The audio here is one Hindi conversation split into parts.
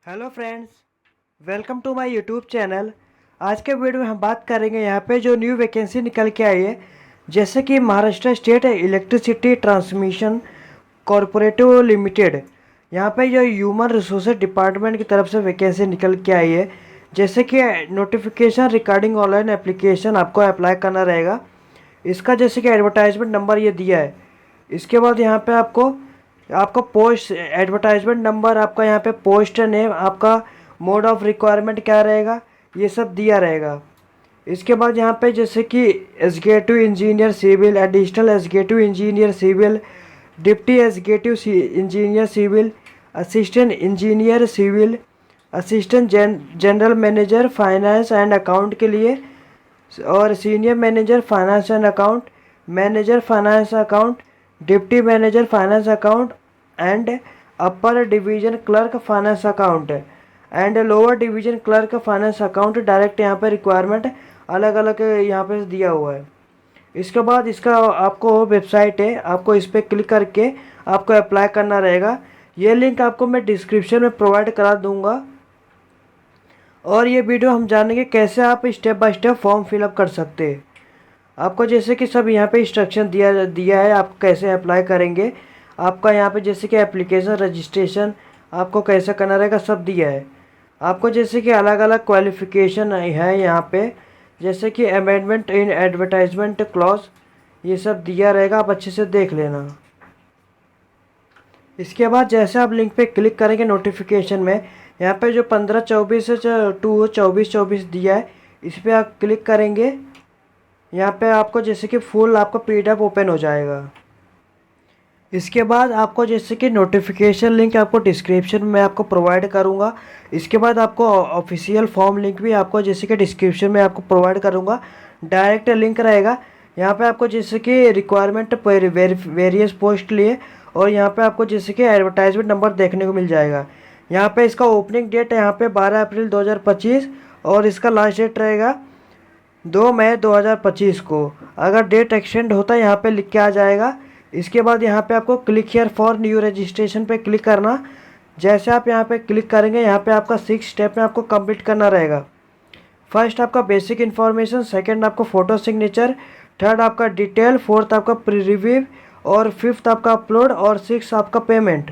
Hello friends, welcome to my YouTube channel. आज के वीडियो में हम बात करेंगे यहाँ पे जो न्यू वैकेंसी निकल के आई है, जैसे कि Maharashtra state electricity transmission corporative limited. यहाँ पे जो ह्यूमन रिसोर्सेज डिपार्टमेंट की तरफ से वैकेंसी निकल के आई है, जैसे कि नोटिफिकेशन रिगार्डिंग ऑनलाइन एप्लीकेशन आपको अप्लाई करना रहेगा। इसका जैसे कि एडवर्टाइजमेंट नंबर ये दिया है। इसके बाद यहाँ पे आपका पोस्ट एडवर्टाइजमेंट नंबर, आपका यहाँ पे पोस्ट नेम, आपका मोड ऑफ रिक्वायरमेंट क्या रहेगा, ये सब दिया रहेगा। इसके बाद यहाँ पे जैसे कि executive engineer civil, additional executive engineer civil, deputy executive engineer civil, assistant engineer civil, assistant general manager finance and account के लिए, और senior manager finance and account, manager finance account, deputy manager finance account and upper division clerk finance account and lower division clerk finance account. Direct यहाँ पर रिक्वायरमेंट अलग अलग यहाँ पे दिया हुआ है। इसके बाद इसका आपको वेबसाइट है, आपको इस पर क्लिक करके आपको अप्लाई करना रहेगा। ये लिंक आपको मैं डिस्क्रिप्शन में प्रोवाइड करा दूंगा। और ये वीडियो हम जानेंगे कैसे आप step by step form fill up कर सकते हैं। आपको जैसे कि सब यहाँ पे इंस्ट्रक्शन दिया है, आप कैसे अप्लाई करेंगे। आपका यहाँ पे जैसे कि एप्लीकेशन रजिस्ट्रेशन आपको कैसे करना रहेगा, सब दिया है। आपको जैसे कि अलग अलग क्वालिफ़िकेशन है यहाँ पे, जैसे कि अमेंडमेंट इन एडवर्टाइजमेंट क्लॉज, ये सब दिया रहेगा, आप अच्छे से देख लेना। इसके बाद जैसे आप लिंक पे क्लिक करेंगे नोटिफिकेशन में, यहाँ पे जो 15/24 टू 24/24 दिया है, इस पर आप क्लिक करेंगे। यहाँ पे आपको जैसे कि फुल आपका PDF ओपन हो जाएगा। इसके बाद आपको जैसे कि नोटिफिकेशन लिंक आपको डिस्क्रिप्शन में आपको प्रोवाइड करूँगा। इसके बाद आपको ऑफिशियल फॉर्म लिंक भी आपको जैसे कि डिस्क्रिप्शन में आपको प्रोवाइड करूँगा। डायरेक्ट लिंक रहेगा। यहाँ पे आपको जैसे कि रिक्वायरमेंट वेरियस पोस्ट लिए, और यहाँ पे आपको जैसे कि एडवर्टाइजमेंट नंबर देखने को मिल जाएगा। यहाँ पे इसका ओपनिंग डेट है यहाँ पे 12 अप्रैल 2025, और इसका लास्ट डेट रहेगा 2 मई 2025 को। अगर डेट एक्सटेंड होता है यहाँ पे लिख के आ जाएगा। इसके बाद यहाँ पे आपको click here for new registration पे क्लिक करना। जैसे आप यहाँ पे क्लिक करेंगे, यहाँ पे आपका 6 स्टेप में आपको कंप्लीट करना रहेगा। फर्स्ट आपका बेसिक इन्फॉर्मेशन, सेकंड आपको फ़ोटो सिग्नेचर, थर्ड आपका डिटेल, फोर्थ आपका प्री रिव्यू, और फिफ्थ आपका अपलोड, और सिक्स आपका पेमेंट।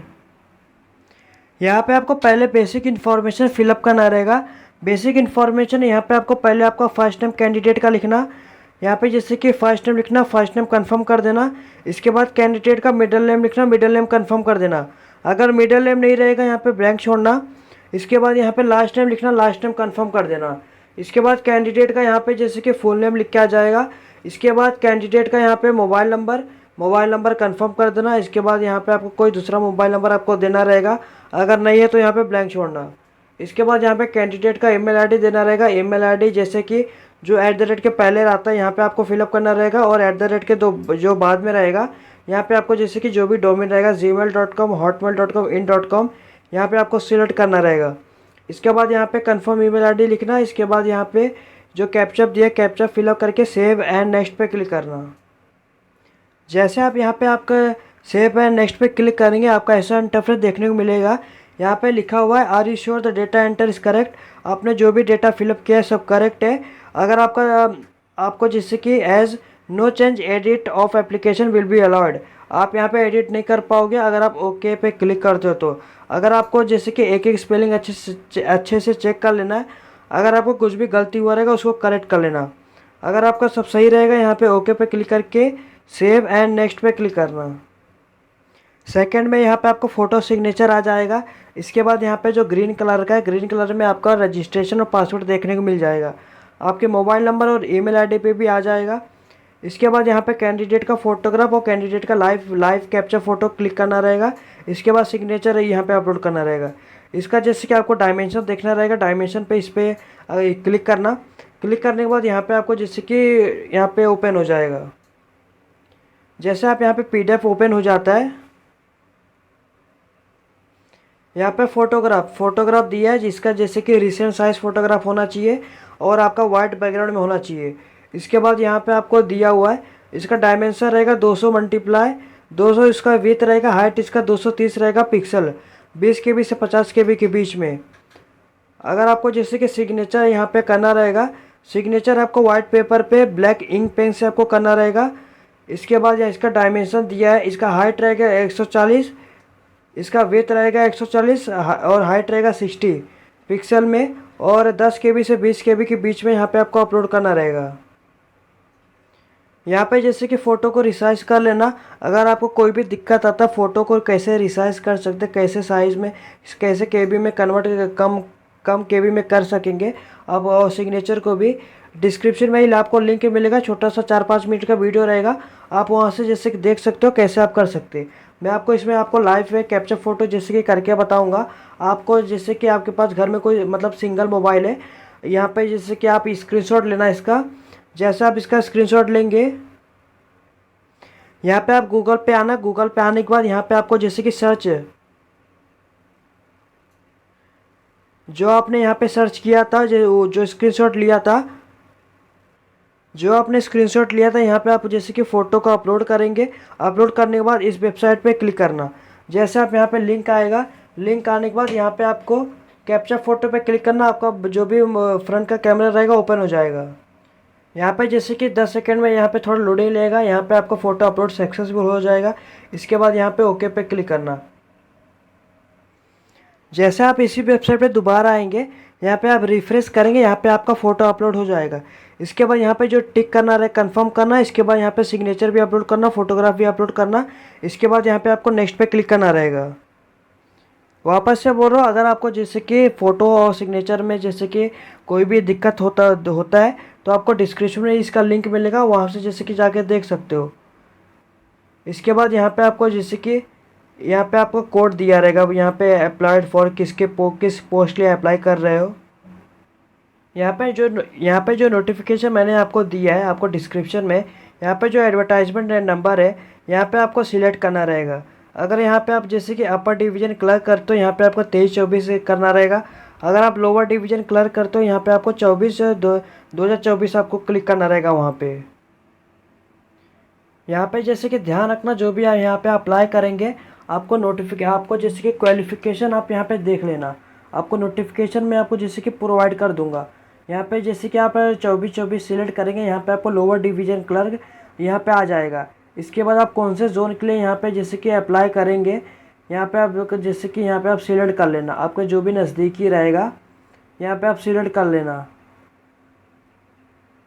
यहाँ पे आपको पहले बेसिक इन्फॉर्मेशन फिलअप करना रहेगा। बेसिक इन्फॉर्मेशन यहाँ पे आपको पहले आपका फर्स्ट नेम कैंडिडेट का लिखना। यहाँ पे जैसे कि फर्स्ट नेम लिखना, फर्स्ट नेम कंफर्म कर देना। इसके बाद कैंडिडेट का मिडिल नेम लिखना, मिडिल नेम कंफर्म कर देना। अगर मिडिल नेम नहीं रहेगा यहाँ पे ब्लैंक छोड़ना। इसके बाद यहाँ पे लास्ट नेम लिखना, लास्ट नेम कंफर्म कर देना। इसके बाद कैंडिडेट का यहाँ पे जैसे कि फुल नेम लिख के आ जाएगा। इसके बाद कैंडिडेट का यहाँ पे मोबाइल नंबर कंफर्म कर देना। इसके बाद यहाँ पे आपको कोई दूसरा मोबाइल नंबर आपको देना रहेगा, अगर नहीं है तो यहाँ पे ब्लैंक छोड़ना। इसके बाद यहाँ पे कैंडिडेट का ईमेल आईडी देना रहेगा। ईमेल आईडी जैसे कि जो @ के पहले रहता है यहाँ पे आपको फिलअप करना रहेगा, और @ के जो बाद में रहेगा यहाँ पे आपको जैसे कि जो भी डोमेन रहेगा gmail.com, hotmail.com, in.com, यहाँ पे आपको सिलेक्ट करना रहेगा। इसके बाद यहाँ पे कंफर्म ईमेल आईडी लिखना। इसके बाद यहाँ पे जो कैप्चा दिया, कैप्चा फिलअप करके सेव एंड नेक्स्ट पे क्लिक करना। जैसे आप यहाँ पे आपका सेव एंड नेक्स्ट पे क्लिक करेंगे, आपका ऐसा इंटरफेस देखने को मिलेगा। यहाँ पे लिखा हुआ है are you sure the data enter is correct. आपने जो भी डेटा फिलअप किया है सब करेक्ट है। अगर आपको जैसे कि as no change edit of application will be allowed, आप यहाँ पे एडिट नहीं कर पाओगे अगर आप ओके पे क्लिक करते हो तो। अगर आपको जैसे कि एक एक स्पेलिंग अच्छे से चेक कर लेना है। अगर आपको कुछ भी गलती हुआ रहेगा उसको करेक्ट कर लेना। अगर आपका सब सही रहेगा, यहाँ पे ओके पे क्लिक करके सेव एंड नेक्स्ट पे क्लिक करना। सेकंड में यहाँ पे आपको फ़ोटो सिग्नेचर आ जाएगा। इसके बाद यहाँ पे जो ग्रीन कलर का है, ग्रीन कलर में आपका रजिस्ट्रेशन और पासवर्ड देखने को मिल जाएगा। आपके मोबाइल नंबर और ईमेल आईडी पे भी आ जाएगा। इसके बाद यहाँ पे कैंडिडेट का फोटोग्राफ और कैंडिडेट का लाइव कैप्चर फ़ोटो क्लिक करना रहेगा। इसके बाद सिग्नेचर यहाँ पे अपलोड करना रहेगा। इसका जैसे कि आपको डायमेंशन देखना रहेगा, डायमेंशन पे इस पर क्लिक करना। क्लिक करने के बाद यहाँ पे आपको जैसे कि यहाँ पे ओपन हो जाएगा। जैसे आप यहाँ पे PDF ओपन हो जाता है, यहाँ पे फोटोग्राफ दिया है, जिसका जैसे कि रिसेंट साइज फोटोग्राफ होना चाहिए और आपका वाइट बैकग्राउंड में होना चाहिए। इसके बाद यहाँ पे आपको दिया हुआ है, इसका डायमेंशन रहेगा 200 × 200, इसका विड्थ रहेगा, हाइट इसका 230 रहेगा पिक्सल, 20 KB से 50 KB के बीच में। अगर आपको जैसे कि सिग्नेचर यहाँ पे करना रहेगा, सिग्नेचर आपको वाइट पेपर पे ब्लैक इंक पेन से आपको करना रहेगा। इसके बाद यहाँ इसका डायमेंशन दिया है, इसका हाइट रहेगा 140, इसका विड्थ रहेगा 140 और हाइट रहेगा 60 पिक्सल में, और 10 KB से 20 KB के बीच में यहाँ पे आपको अपलोड करना रहेगा। यहाँ पे जैसे कि फ़ोटो को रिसाइज कर लेना। अगर आपको कोई भी दिक्कत आता है फ़ोटो को कैसे रिसाइज कर सकते, कैसे साइज़ में, कैसे KB में कन्वर्ट कम KB में कर सकेंगे अब, और सिग्नेचर को भी डिस्क्रिप्शन में ही आपको लिंक मिलेगा, छोटा सा 4-5 मिनट का वीडियो रहेगा, आप वहाँ से जैसे कि देख सकते हो कैसे आप कर सकते हैं। मैं आपको इसमें आपको लाइव में कैप्चर फ़ोटो जैसे कि करके बताऊँगा आपको। जैसे कि आपके पास घर में कोई मतलब सिंगल मोबाइल है, यहाँ पे जैसे कि आप स्क्रीनशॉट लेना इसका। जैसे आप इसका स्क्रीनशॉट लेंगे, यहाँ पे आप गूगल पे आना। गूगल पे आने के बाद यहाँ पे आपको जैसे कि सर्च, जो आपने यहाँ पे सर्च किया था, जो स्क्रीनशॉट लिया था, जो आपने स्क्रीनशॉट लिया था, यहाँ पे आप जैसे कि फ़ोटो को अपलोड करेंगे। अपलोड करने के बाद इस वेबसाइट पे क्लिक करना। जैसे आप यहाँ पे लिंक आएगा, लिंक आने के बाद यहाँ पे आपको कैप्चर फ़ोटो पे क्लिक करना। आपका जो भी फ्रंट का कैमरा रहेगा ओपन हो जाएगा। यहाँ पे जैसे कि 10 सेकंड में यहाँ पे थोड़ा लोडिंग लेगा। यहाँ पे आपका फ़ोटो अपलोड सक्सेसफुल हो जाएगा। इसके बाद यहाँ पे ओके पे क्लिक करना। जैसे आप इसी वेबसाइट पे दोबारा आएंगे, यहाँ पे आप रिफ्रेश करेंगे, यहाँ पे आपका फ़ोटो अपलोड हो जाएगा। इसके बाद यहाँ पे जो टिक करना रहे कंफर्म करना। इसके बाद यहाँ पे सिग्नेचर भी अपलोड करना, फोटोग्राफ भी अपलोड करना। इसके बाद यहाँ पे आपको नेक्स्ट पे क्लिक करना रहेगा। वापस से बोल रहा हूँ, अगर आपको जैसे कि फ़ोटो और सिग्नेचर में जैसे कि कोई भी दिक्कत होता है तो आपको डिस्क्रिप्शन में इसका लिंक मिलेगा, वहाँ से जैसे कि जाके देख सकते हो। इसके बाद यहाँ पे आपको जैसे कि यहाँ पे आपको कोड दिया रहेगा, यहाँ पे अप्लाइड फॉर किस पोस्ट लिए अप्लाई कर रहे हो। यहाँ पे जो नोटिफिकेशन मैंने आपको दिया है, आपको डिस्क्रिप्शन में यहाँ पे जो एडवर्टाइजमेंट नंबर है, यहाँ पे आपको सिलेक्ट करना रहेगा। अगर यहाँ पे आप जैसे कि अपर डिवीज़न क्लर्क करते हो, यहाँ पे आपको 23-24 करना रहेगा। अगर आप लोअर डिवीज़न क्लर्क करते हो, यहाँ पे आपको 2024 आपको क्लिक करना रहेगा वहाँ पे। यहाँ पे जैसे कि ध्यान रखना, जो भी आप यहाँ पे अप्लाई करेंगे आपको जैसे कि क्वालिफ़िकेशन आप यहाँ पे देख लेना। आपको नोटिफिकेशन में आपको जैसे कि प्रोवाइड कर दूँगा। यहाँ पे जैसे कि आप 24-24 सिलेक्ट करेंगे, यहाँ पे आपको लोअर डिवीज़न क्लर्क यहाँ पे आ जाएगा। इसके बाद आप कौन से जोन के लिए यहाँ पे जैसे कि अप्लाई करेंगे, यहाँ पे आप जैसे कि यहाँ पे आप सिलेक्ट कर लेना। आपका जो भी नज़दीकी रहेगा यहाँ पे आप सिलेक्ट कर लेना।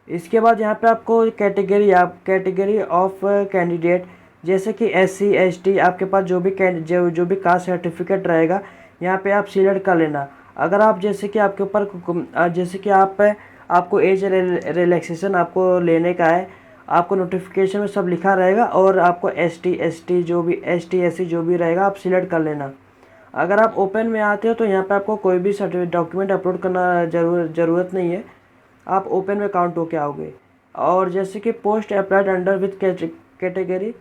इसके बाद यहाँ पे आपको कैटेगरी ऑफ कैंडिडेट, जैसे कि SC ST, आपके पास जो भी कास्ट सर्टिफिकेट रहेगा यहाँ पे आप सिलेक्ट कर लेना। अगर आप जैसे कि आपके ऊपर जैसे कि आपको एज रिलैक्सेशन आपको लेने का है, आपको नोटिफिकेशन में सब लिखा रहेगा, और आपको ST SC जो भी रहेगा आप सिलेक्ट कर लेना। अगर आप ओपन में आते हो तो यहाँ पे आपको कोई भी डॉक्यूमेंट अपलोड करना ज़रूरत नहीं है, आप ओपन में काउंट होके आओगे। और जैसे कि post applied under with category,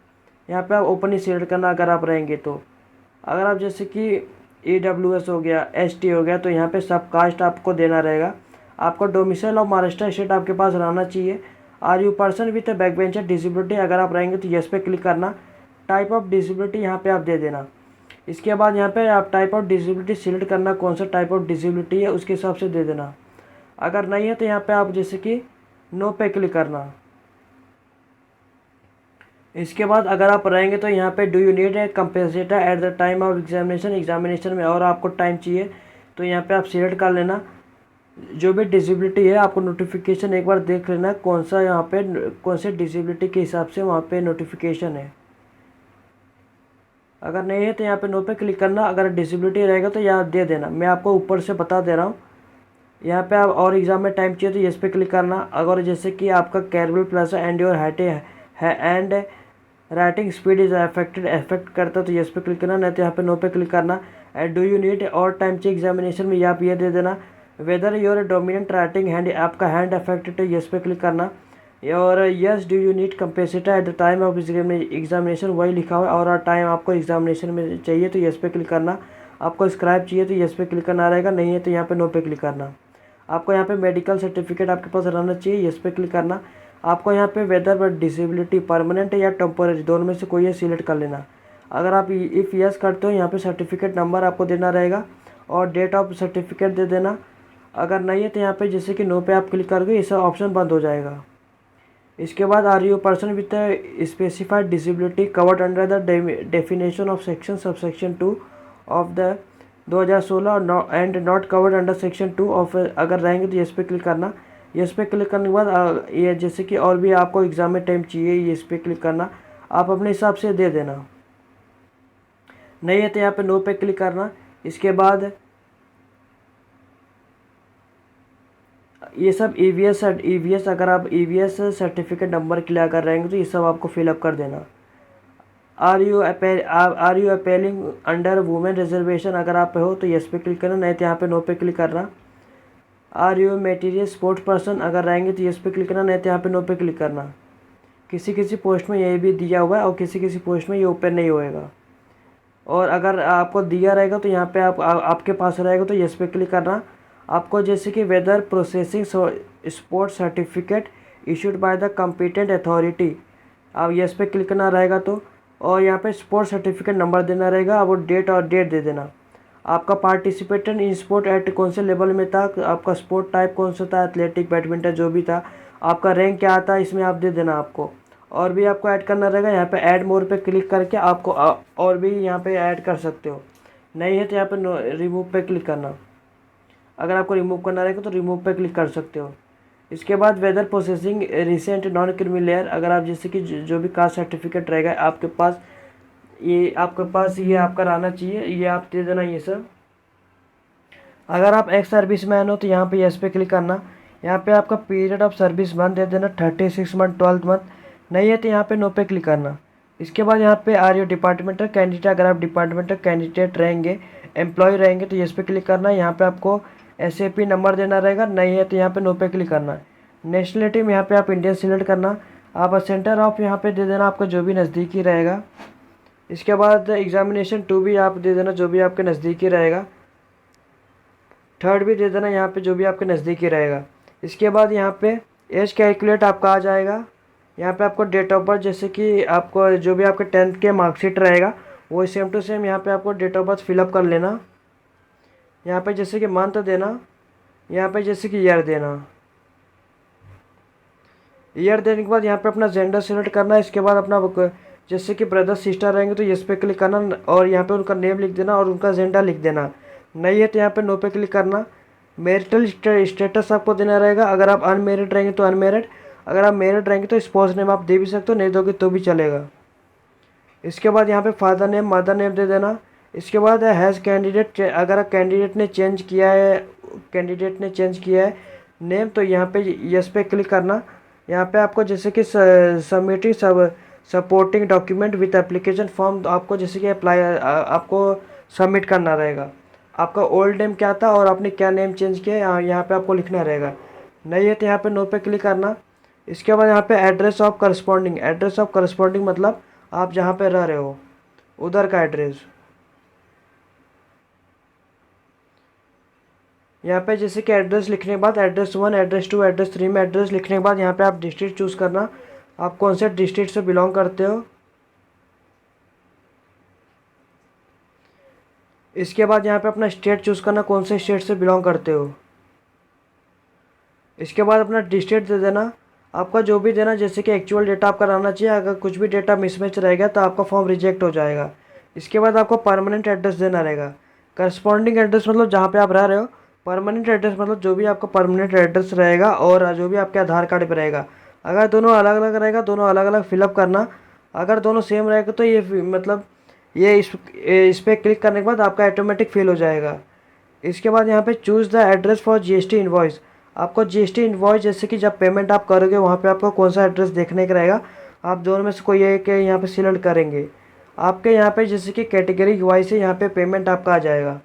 यहाँ पे आप ओपन ही सिलेक्ट करना अगर आप रहेंगे तो। अगर आप जैसे कि EWS हो गया, ST हो गया, तो यहाँ पे सब कास्ट आपको देना रहेगा। आपको डोमिसाइल ऑफ महाराष्ट्र स्टेट आपके पास रहना चाहिए। Are you person with backbencher disability, अगर आप रहेंगे तो यस पे क्लिक करना। टाइप ऑफ डिसेबिलिटी यहाँ पे आप दे देना। इसके बाद यहाँ पे आप टाइप ऑफ डिसेबिलिटी सिलेक्ट करना, कौन सा टाइप ऑफ डिसेबिलिटी है उसके हिसाब से दे देना। अगर नहीं है तो यहाँ पे आप जैसे कि नो पे क्लिक करना। इसके बाद अगर आप रहेंगे तो यहाँ पे do you need a compensator at the time of examination में और आपको टाइम चाहिए तो यहाँ पे आप सिलेक्ट कर लेना। जो भी डिसेबिलिटी है आपको नोटिफिकेशन एक बार देख लेना, कौन से डिसेबिलिटी के हिसाब से वहाँ पे नोटिफिकेशन है। अगर नहीं है तो यहाँ पे नो पे क्लिक करना। अगर डिसेबिलिटी रहेगा तो यहाँ दे देना। मैं आपको ऊपर से बता दे रहा हूँ। यहाँ पे आप और एग्ज़ाम में टाइम चाहिए तो यस पे क्लिक करना। अगर जैसे कि आपका कैरेबल प्लस एंड योर हाइट है and writing speed is affect करता तो यस पे क्लिक करना, नहीं तो यहाँ पे नो पे क्लिक करना। एंड डू यू नीड और टाइम चाहिए एग्जामिनेशन में, यहाँ पे ये दे देना। Whether your dominant writing hand, आपका हैंड अफेक्टेड तो यस पे क्लिक करना। और yes do you need compensator at the time of examination, वही लिखा हुआ है। और टाइम आपको एग्जामिनेशन में चाहिए तो यस पे क्लिक करना। आपको स्क्राइब चाहिए तो यस पे क्लिक करना रहेगा, नहीं है तो यहाँ पे नो पे क्लिक करना। आपको यहाँ पे मेडिकल सर्टिफिकेट आपके पास रहना चाहिए, यस पे क्लिक करना। आपको यहाँ पे वेदर डिसेबिलिटी परमानेंट या टेम्पोररी दोनों में से कोई है सिलेक्ट कर लेना। अगर आप इफ़ यस करते हो यहाँ पे सर्टिफिकेट नंबर आपको देना रहेगा और डेट ऑफ सर्टिफिकेट दे देना। अगर नहीं है तो यहाँ पे जैसे कि नो पे आप क्लिक करोगे, ये सब ऑप्शन बंद हो जाएगा। इसके बाद are you person with specified disability covered under the definition of section subsection 2 of the 2016 and not covered under section 2 of, अगर रहेंगे तो यस पे क्लिक करना। यस पे क्लिक करने के बाद ये जैसे कि और भी आपको एग्ज़ाम में टाइम चाहिए, यस पे क्लिक करना, आप अपने हिसाब से दे देना। नहीं है तो यहाँ पे नो पे क्लिक करना। इसके बाद ये सब ईवीएस अगर आप ईवीएस सर्टिफिकेट नंबर के लिए अगर रहेंगे तो ये सब आपको फिलअप कर देना। Are you appealing under women reservation, अगर आप हो तो यस पे क्लिक करना, नहीं तो यहाँ पे नो पे क्लिक करना। Are you material sports person, अगर रहेंगे तो यस पे क्लिक करना, नहीं तो यहाँ पे नो पे क्लिक करना। किसी किसी पोस्ट में ये भी दिया हुआ है और किसी किसी पोस्ट में ये ओपन नहीं होएगा। और अगर आपको दिया रहेगा तो यहाँ पे आपके पास रहेगा तो यस पे क्लिक करना। आपको जैसे कि whether processing sport certificate issued by the competent authority, आप यस पे क्लिक करना रहेगा तो, और यहाँ पे स्पोर्ट सर्टिफिकेट नंबर देना रहेगा, अब वो डेट और डेट दे देना। आपका पार्टिसिपेशन इन स्पोर्ट एट कौन से लेवल में था, आपका स्पोर्ट टाइप कौन सा था, एथलेटिक, बैडमिंटन, जो भी था, आपका रैंक क्या आता है इसमें आप दे देना आपको। और भी आपको ऐड करना रहेगा, यहाँ पे ऐड मोर पे क्लिक करके आपको और भी यहाँ पे ऐड कर सकते हो। नहीं है तो यहाँ पे रिमूव पे क्लिक करना, अगर आपको रिमूव करना रहेगा तो रिमूव पे क्लिक कर सकते हो। इसके बाद whether processing recent non creamy layer, अगर आप जैसे कि जो भी कास्ट सर्टिफिकेट रहेगा आपके पास, ये आपका रहना चाहिए, ये आप दे देना ये सब। अगर आप एक्स सर्विस मैन हो तो यहाँ पे यस पे क्लिक करना। यहाँ पे आपका पीरियड ऑफ सर्विस मंथ दे देना 36 मंथ 12 मंथ, नहीं है तो यहाँ पे नो पे क्लिक करना। इसके बाद यहाँ पे आर यू डिपार्टमेंटल कैंडिडेट, अगर आप डिपार्टमेंटल कैंडिडेट रहेंगे, एम्प्लॉय रहेंगे तो यस पे क्लिक करना। यहाँ पे आपको SAP नंबर देना रहेगा, नहीं है तो यहाँ पे नो पे क्लिक करना। नेशनलिटी में यहाँ पे आप इंडियन सिलेक्ट करना। आप सेंटर ऑफ यहाँ पे दे देना आपका जो भी नज़दीकी रहेगा। इसके बाद एग्जामिनेशन 2 भी आप दे देना जो भी आपके नज़दीकी रहेगा। थर्ड भी दे देना यहाँ पे जो भी आपके नज़दीकी रहेगा। इसके बाद यहाँ पे एज कैलकुलेट आपका आ जाएगा। यहाँ पे आपको डेट ऑफ बर्थ, जैसे कि आपको जो भी आपके 10th के मार्कशीट रहेगा वो सेम टू सेम यहाँ पे आपको डेट ऑफ बर्थ फिलअप कर लेना। यहाँ पे जैसे कि मंथ देना, यहाँ पे जैसे कि ईयर देना। ईयर देने के बाद यहाँ पे अपना जेंडर सिलेक्ट करना। इसके बाद अपना जैसे कि ब्रदर सिस्टर रहेंगे तो यस पे क्लिक करना और यहाँ पे उनका नेम लिख देना और उनका जेंडर लिख देना। नहीं है तो यहाँ पे नो पे क्लिक करना। मैरिटल स्टेटस आपको देना रहेगा, अगर आप अनमेरिड रहेंगे तो अनमेरिड, अगर आप मैरिड रहेंगे तो स्पाउस नेम आप दे भी सकते हो, नहीं दोगे तो भी चलेगा। इसके बाद यहाँ पे फादर नेम मदर नेम दे देना। इसके बाद हैज़ कैंडिडेट, अगर कैंडिडेट ने चेंज किया है नेम तो यहाँ पे यस पे क्लिक करना। यहाँ पे आपको जैसे कि submitting supporting document with application form, आपको जैसे कि आपको सबमिट करना रहेगा। आपका ओल्ड नेम क्या था और आपने क्या नेम चेंज किया यहाँ पे आपको लिखना रहेगा। नहीं है तो यहाँ पे नो पे क्लिक करना। इसके बाद यहाँ पे एड्रेस ऑफ करस्पॉन्डिंग मतलब आप जहाँ पे रह रहे हो उधर का एड्रेस। यहाँ पे जैसे कि एड्रेस लिखने के बाद एड्रेस 1, एड्रेस 2, एड्रेस 3 में एड्रेस लिखने के बाद यहाँ पे आप डिस्ट्रिक्ट चूज़ करना, आप कौन से डिस्ट्रिक्ट से बिलोंग करते हो। इसके बाद यहाँ पे अपना स्टेट चूज़ करना, कौन से स्टेट से बिलोंग करते हो। इसके बाद अपना डिस्ट्रिक्ट दे देना, आपका जो भी देना, जैसे कि एक्चुअल डेटा आपका रहना चाहिए, अगर कुछ भी डेटा मिसमैच रहेगा तो आपका फॉर्म रिजेक्ट हो जाएगा। इसके बाद आपको परमानेंट एड्रेस देना रहेगा। करस्पॉन्डिंग एड्रेस मतलब जहाँ पे आप रह रहे हो, परमानेंट एड्रेस मतलब जो भी आपका परमानेंट एड्रेस रहेगा और जो भी आपके आधार कार्ड पे रहेगा। अगर दोनों अलग अलग रहेगा दोनों अलग अलग फिलअप करना, अगर दोनों सेम रहेगा तो ये मतलब ये इस पर क्लिक करने के बाद आपका ऑटोमेटिक फिल हो जाएगा। इसके बाद यहाँ पे choose the address for GST invoice, आपको GST इन्वॉइस जैसे कि जब पेमेंट आप करोगे वहाँ पे आपको कौन सा एड्रेस देखने का रहेगा, आप दोनों में से कोई एक यहाँ पे सिलेक्ट करेंगे। आपके यहाँ पे जैसे कि कैटेगरी वाइज से यहाँ पे पेमेंट आपका आ जाएगा।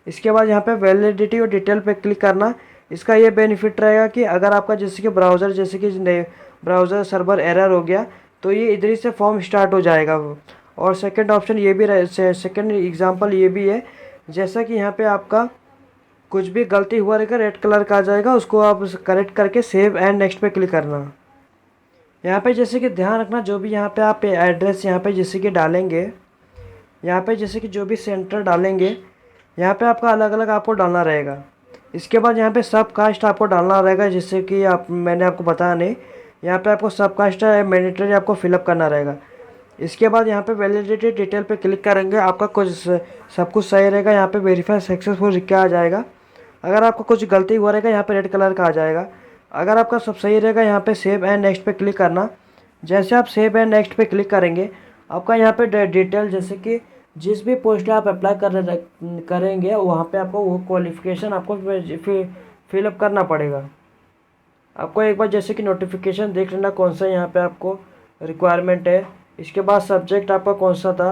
इसके बाद यहाँ पे वैलिडिटी और डिटेल पे क्लिक करना। इसका ये बेनिफिट रहेगा कि अगर आपका जैसे कि ब्राउज़र सर्वर एरर हो गया तो ये इधर ही से फॉर्म स्टार्ट हो जाएगा। और सेकंड ऑप्शन ये भी सेकंड एग्जांपल ये भी है, जैसा कि यहाँ पे आपका कुछ भी गलती हुआ रहेगा रेड कलर का आ जाएगा, उसको आप करेक्ट करके सेव एंड नेक्स्ट पे क्लिक करना। यहाँ पे जैसे कि ध्यान रखना जो भी यहाँ पे आप एड्रेस यहाँ पे जैसे कि डालेंगे, यहाँ पे जैसे कि जो भी सेंटर डालेंगे यहाँ पे आपका अलग अलग आपको डालना रहेगा। इसके बाद यहाँ पे सब कास्ट आपको डालना रहेगा, जिससे कि आप मैंने आपको बताया नहीं, यहाँ पे आपको सब कास्ट मैंडेटरी आपको फिलअप करना रहेगा। इसके बाद यहाँ पे वैलिडिटी डिटेल पे क्लिक करेंगे, आपका कुछ सब कुछ सही रहेगा, यहाँ पे वेरीफाई सक्सेसफुल लिख के आ जाएगा। अगर आपका कुछ गलती हुआ रहेगा यहाँ पे रेड कलर का आ जाएगा। अगर आपका सब सही रहेगा यहाँ पे सेव एंड नेक्स्ट पे क्लिक करना। जैसे आप सेव एंड नेक्स्ट पे क्लिक करेंगे, आपका यहाँ पे डिटेल जैसे कि जिस भी पोस्ट आप अप्लाई करेंगे वहाँ पे आपको वो क्वालिफिकेशन आपको फिलअप करना पड़ेगा। आपको एक बार जैसे कि नोटिफिकेशन देख लेना कौन सा यहाँ पे आपको रिक्वायरमेंट है। इसके बाद सब्जेक्ट आपका कौन सा था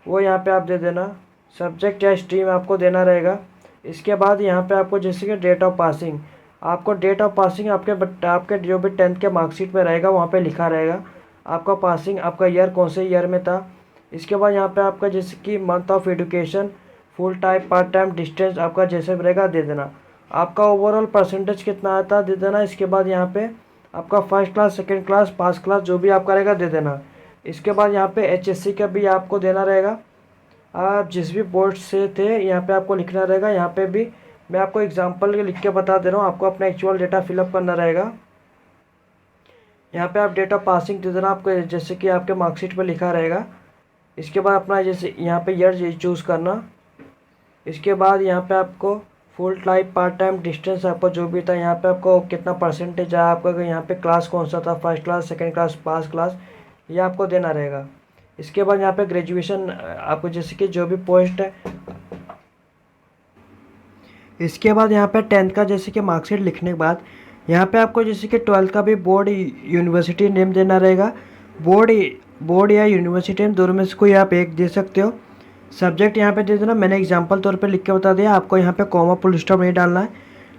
वो यहाँ पे आप दे देना, सब्जेक्ट या स्ट्रीम आपको देना रहेगा। इसके बाद यहाँ पे आपको जैसे कि डेट ऑफ पासिंग, आपको डेट ऑफ पासिंग आपके जो भी 10th के मार्कशीट में रहेगा वहाँ पे लिखा रहेगा आपका पासिंग, आपका ईयर कौन से ईयर में था। इसके बाद यहाँ पे आपका जैसे कि month of education, full time, part time, distance आपका जैसे भी रहेगा दे देना। आपका ओवरऑल परसेंटेज कितना आता दे देना। इसके बाद यहाँ पे आपका फर्स्ट क्लास, सेकंड क्लास, पास क्लास जो भी आपका रहेगा दे देना। इसके बाद यहाँ पे HSC का भी आपको देना रहेगा, आप जिस भी बोर्ड से थे यहाँ पे आपको लिखना रहेगा। यहाँ पे भी मैं आपको एग्जांपल लिख के बता दे रहा हूँ, आपको अपना एक्चुअल डेटा फिलअप करना रहेगा। यहाँ पे आप डेट ऑफ पासिंग दे देना, आपको जैसे कि आपके मार्कशीट पर लिखा रहेगा। इसके बाद अपना जैसे यहाँ पे ईयर चूज़ करना। इसके बाद यहाँ पे आपको full time, part time, distance आपको जो भी था यहाँ पे आपको कितना परसेंटेज आया आपका, यहाँ पे क्लास कौन सा था, फर्स्ट क्लास, सेकंड क्लास, पास क्लास, ये आपको देना रहेगा। इसके बाद यहाँ पे ग्रेजुएशन आपको जैसे कि जो भी पोस्ट है। इसके बाद यहाँ पे 10th का जैसे कि मार्कशीट लिखने के बाद यहाँ पे आपको जैसे कि 12th का भी बोर्ड यूनिवर्सिटी नेम देना रहेगा। बोर्ड या यूनिवर्सिटी नेम दोनों में से कोई आप एक दे सकते हो। सब्जेक्ट यहाँ पे दे देना, मैंने एग्जांपल तौर पे लिख के बता दिया, आपको यहाँ पे कॉमा फुल स्टॉप नहीं डालना है।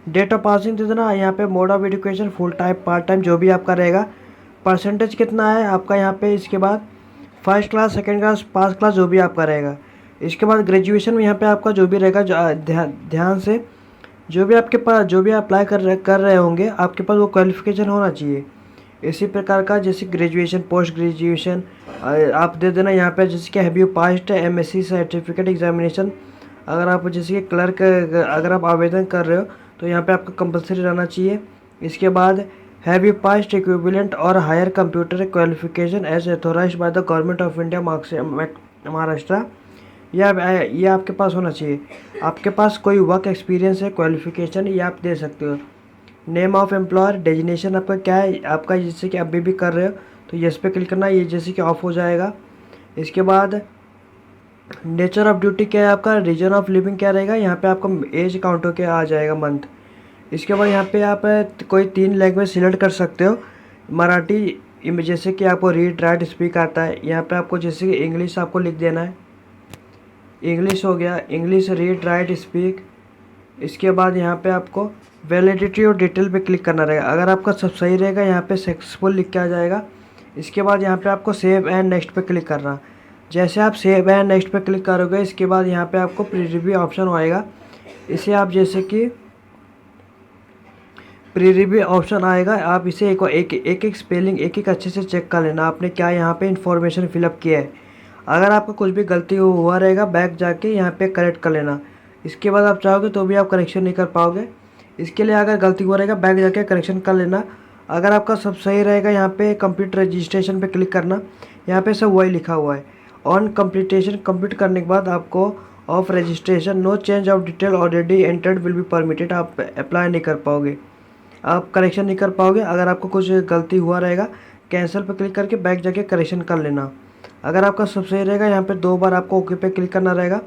डेट ऑफ पासिंग दे देना, यहाँ पे mode of education, full time, part time जो भी आपका रहेगा, परसेंटेज कितना है आपका यहाँ पे। इसके बाद फर्स्ट क्लास, सेकंड क्लास, पास क्लास जो भी आपका रहेगा। इसके बाद ग्रेजुएशन में यहाँ पे आपका जो भी रहेगा, ध्यान से जो भी आपके पास जो भी अप्लाई कर रहे होंगे आपके पास वो क्वालिफिकेशन होना चाहिए। इसी प्रकार का जैसे ग्रेजुएशन, पोस्ट ग्रेजुएशन आप दे देना यहाँ पे, जैसे कि have you passed MSc certificate examination. अगर आप जैसे कि क्लर्क अगर आप आवेदन कर रहे हो तो यहाँ पे आपका कंपलसरी रहना चाहिए। इसके बाद हैव यू पास्ड इक्विवेलेंट और higher computer qualification as authorised by the government of India Maharashtra, ये आपके पास होना चाहिए। आपके पास कोई वर्क एक्सपीरियंस है, क्वालिफिकेशन, ये आप दे सकते हो। नेम ऑफ एम्प्लॉयर, डेजिनेशन आपका क्या है, आपका जैसे कि अभी भी कर रहे हो तो यस पे क्लिक करना, ये जैसे कि ऑफ हो जाएगा। इसके बाद नेचर ऑफ ड्यूटी क्या है आपका, रीजन ऑफ लिविंग क्या रहेगा, यहाँ पे आपका एज काउंट होके आ जाएगा, मंथ। इसके बाद यहाँ पे आप कोई 3 लैंग्वेज सिलेक्ट कर सकते हो। मराठी जैसे कि आपको रीड राइट स्पीक आता है, यहाँ पे आपको जैसे कि इंग्लिश आपको लिख देना है, इंग्लिश हो गया, इंग्लिश रीड राइट स्पीक। इसके बाद यहाँ पे आपको वैलिडिटी और डिटेल पे क्लिक करना रहेगा। अगर आपका सब सही रहेगा यहाँ पे सक्सेसफुल लिख के आ जाएगा। इसके बाद यहाँ पे आपको सेव एंड नेक्स्ट पे क्लिक करना। जैसे आप सेव एंड नेक्स्ट पे क्लिक करोगे इसके बाद यहाँ पे आपको प्री-रिव्यू ऑप्शन आएगा। इसे आप जैसे कि प्री-रिव्यू ऑप्शन आएगा, आप इसे एक स्पेलिंग एक अच्छे से चेक कर लेना आपने क्या यहाँ पे इंफॉर्मेशन फिलअप किया है। अगर आपका कुछ भी गलती हुआ रहेगा बैक जाके यहाँ पे करेक्ट कर लेना। इसके बाद आप चाहोगे तो भी आप करेक्शन नहीं कर पाओगे। इसके लिए अगर गलती हुआ रहेगा बैक जाके करेक्शन कर लेना। अगर आपका सब सही रहेगा यहाँ पे कंप्लीट रजिस्ट्रेशन पे क्लिक करना। यहाँ पे सब वही लिखा हुआ है। ऑन कंप्लीटेशन, कंप्लीट करने के बाद आपको of registration, no change of detail already entered will be permitted, आप अप्लाई नहीं कर पाओगे, आप करेक्शन नहीं कर पाओगे। अगर आपको कुछ गलती हुआ रहेगा कैंसिल पे क्लिक करके बैक जाके करेक्शन कर लेना। अगर आपका सब सही रहेगा यहाँ पे 2 बार आपको ओके पे क्लिक करना रहेगा।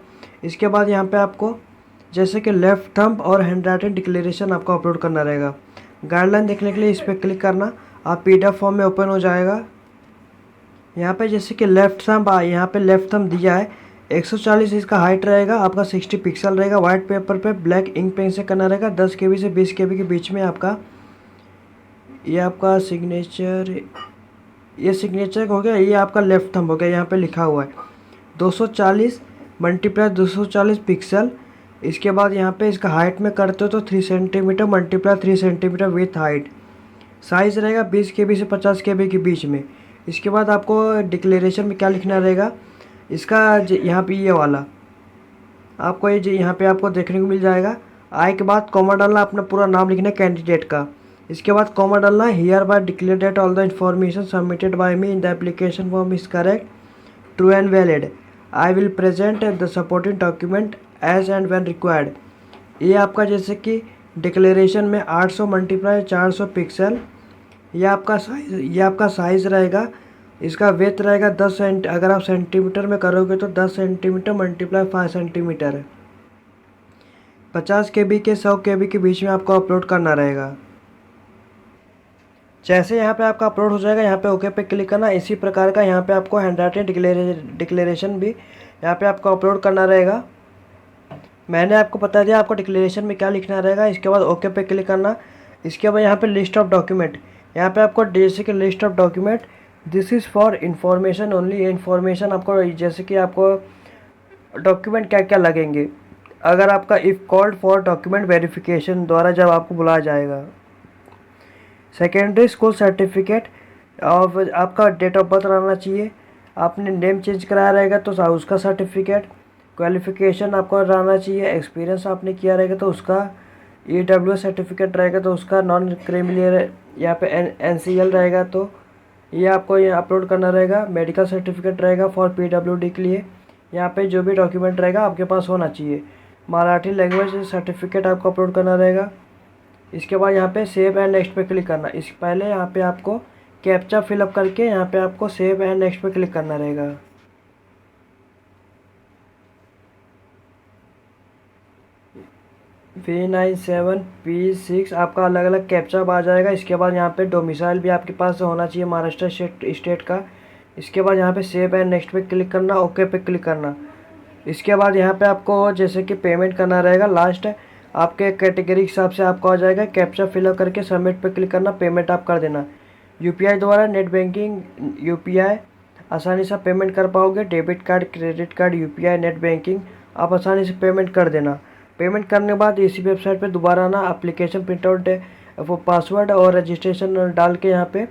इसके बाद यहाँ पे आपको जैसे कि लेफ्ट थंब और हैंड राइटिंग डिक्लेरेशन आपको अपलोड करना रहेगा। गाइडलाइन देखने के लिए इस पर क्लिक करना, आप PDF फॉर्म में ओपन हो जाएगा। यहाँ पे जैसे कि लेफ्ट थंब, यहाँ पे लेफ्ट थंब दिया है 140 इसका हाइट रहेगा, आपका 60 पिक्सल रहेगा। वाइट पेपर पे ब्लैक इंक पेन से करना रहेगा। 10 KB से 20 KB के बीच में आपका ये आपका सिग्नेचर, ये सिग्नेचर हो गया, ये आपका लेफ्ट थंब हो गया। यहाँ पे लिखा हुआ है 240 × 240 पिक्सल। इसके बाद यहाँ पे इसका हाइट में करते हो तो 3 centimetre × 3 centimetre with height. Size रहेगा 20 KB से 50 KB के बीच में। इसके बाद आपको डिक्लेरेशन में क्या लिखना रहेगा, इसका यहाँ पे ये वाला आपको ये यहाँ पे आपको देखने को मिल जाएगा। आई के बाद कॉमा डालना, अपना पूरा नाम लिखना है कैंडिडेट का। इसके बाद कॉमा डालना, hereby declare that all the information submitted by me in the application form is correct, true and valid. I will present the supporting document as and when required. ये आपका जैसे कि डिक्लेरेशन में 800 मल्टीप्लाई 400 पिक्सल, ये आपका साइज़ रहेगा। इसका वेथ रहेगा 10 सेंट, अगर आप सेंटीमीटर में करोगे तो 10 सेंटीमीटर मल्टीप्लाई 5 सेंटीमीटर। 50 KB के 100 KB के बीच में आपको अपलोड करना रहेगा। जैसे यहाँ पे आपका अपलोड हो जाएगा, यहाँ पे ओके पे क्लिक करना। इसी प्रकार का यहाँ पे आपको हैंड राइटिंग डिक्लेरेशन भी यहाँ पे आपको अपलोड करना रहेगा। मैंने आपको बता दिया आपको डिक्लेरेशन में क्या लिखना रहेगा। इसके बाद ओके पे क्लिक करना। इसके बाद यहाँ पे लिस्ट ऑफ डॉक्यूमेंट, यहाँ पे आपको जैसे कि list of document, this is for information only. ये इन्फॉर्मेशन आपको जैसे कि आपको डॉक्यूमेंट क्या क्या लगेंगे अगर आपका if called for document verification द्वारा जब आपको बुलाया जाएगा। सेकेंडरी स्कूल सर्टिफिकेट और आपका डेट ऑफ बर्थ रहना चाहिए। आपने नेम चेंज कराया रहेगा तो उसका सर्टिफिकेट, क्वालिफ़िकेशन आपको रहना चाहिए, एक्सपीरियंस आपने किया रहेगा तो उसका, EWS सर्टिफिकेट रहेगा तो उसका, नॉन क्रिमिनल यहाँ पे NCL रहेगा तो ये आपको ये अपलोड करना रहेगा। मेडिकल सर्टिफिकेट रहेगा फॉर PWD के लिए। यहाँ पे जो भी डॉक्यूमेंट रहेगा आपके पास होना चाहिए। मराठी लैंग्वेज सर्टिफिकेट आपको अपलोड करना रहेगा। इसके बाद यहाँ पे सेव एंड नेक्स्ट पे क्लिक करना। इस पहले यहाँ पे आपको कैप्चा फिलअप करके यहाँ पे आपको सेव एंड नेक्स्ट पे क्लिक करना रहेगा। V97P6 आपका अलग अलग कैप्चा आ जाएगा। इसके बाद यहाँ पे डोमिसाइल भी आपके पास होना चाहिए महाराष्ट्र स्टेट का। इसके बाद यहाँ पे सेव एंड नेक्स्ट पे क्लिक करना, ओके पे क्लिक करना। इसके बाद यहाँ पे आपको जैसे कि पेमेंट करना रहेगा। लास्ट आपके कैटेगरी के हिसाब से आपको आ जाएगा। कैप्चा फिलअप करके सबमिट पे क्लिक करना, पेमेंट आप कर देना। UPI द्वारा नेट बैंकिंग UPI आसानी से पेमेंट कर पाओगे। Debit card, credit card, UPI, net banking आप आसानी से पेमेंट कर देना। पेमेंट करने के बाद इसी वेबसाइट पे दोबारा आना, एप्लीकेशन प्रिंटआउट वो पासवर्ड और रजिस्ट्रेशन डाल के यहाँ पे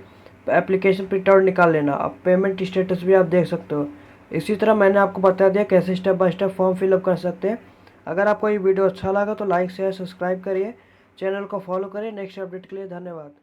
एप्लीकेशन प्रिंटआउट निकाल लेना। अब पेमेंट स्टेटस भी आप देख सकते हो। इसी तरह मैंने आपको बता दिया कैसे step by step form fill up कर सकते हैं। अगर आपको ये वीडियो अच्छा लगा तो लाइक शेयर सब्सक्राइब करिए, चैनल को फॉलो करिए। नेक्स्ट अपडेट के लिए धन्यवाद।